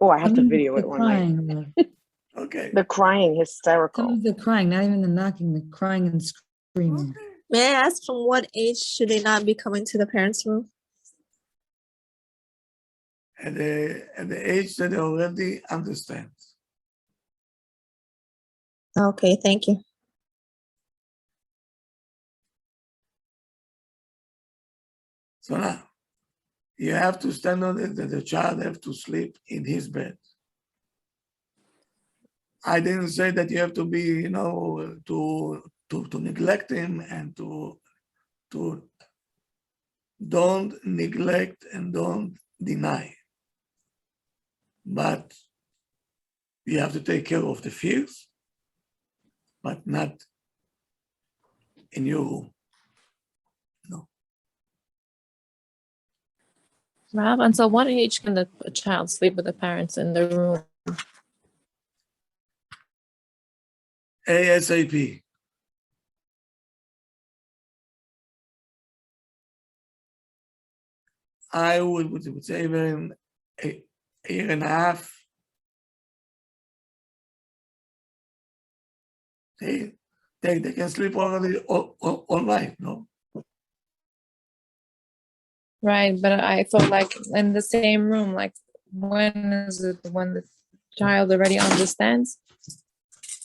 Oh, I have to Some of video the it one night. crying, Okay. The crying, some hysterical. of the crying, not even the knocking, the crying and screaming. May I ask from what age should they not be coming to the parents' room? At the age that they already understand. Okay, thank you. So now, you have to stand on it that the child have to sleep in his bed. I didn't say that you have to be, you know, to neglect him and to don't neglect and don't deny. But you have to take care of the fears, but not in your room. No. Rav, until what age can the child sleep with the parents in the room? ASAP. I would say even a year and a half. They can sleep already all night, no? Right, but I thought like in the same room, like when is it when the child already understands?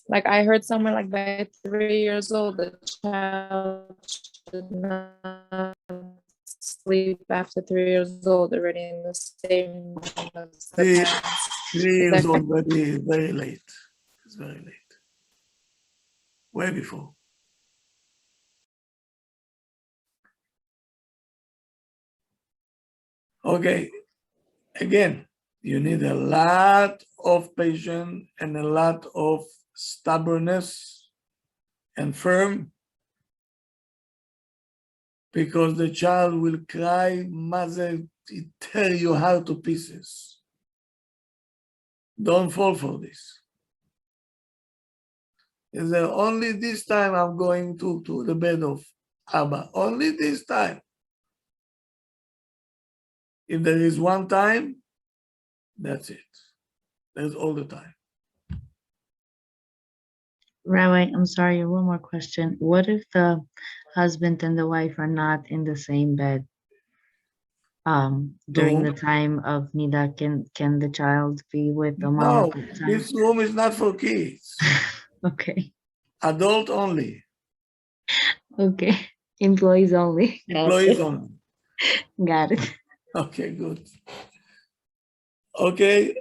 Like I heard somewhere like by 3 years old, the child should not sleep after 3 years old already in the same room as the Three parents. years already is very late. It's very late. Way before. Okay, again, you need a lot of patience and a lot of stubbornness and firm, because the child will cry, mother, it tear your heart to pieces. Don't fall for this. Is that only this time I'm going to the bed of Abba, only this time. If there is one time, that's it. That's all the time. Rabbi, I'm sorry, one more question. What if the husband and the wife are not in the same bed? During the time of Nida, can the child be with the mom No, at the time? this room is not for kids. Okay. Adult only. Okay. Employees only. Employees only. Got it. Okay, good. Okay,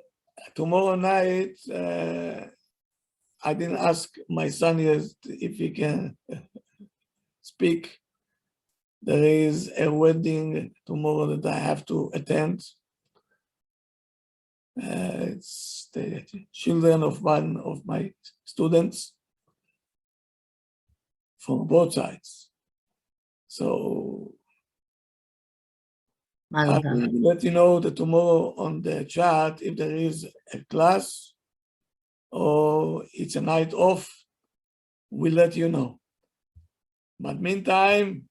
tomorrow night, I didn't ask my son yet if he can speak. There is a wedding tomorrow that I have to attend. It's the children of one of my students from both sides. So I will let you know that tomorrow on the chat if there is a class or it's a night off, we'll let you know. But meantime,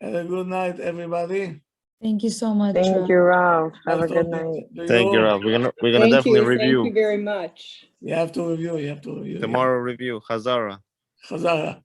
have a good night, everybody. Thank you so much. Thank you, Rav. Have a good night. Thank you, Rob. We're gonna Thank definitely you. review. Thank you very much. You have to review. You have to review. Tomorrow review. Hazara. Chazara.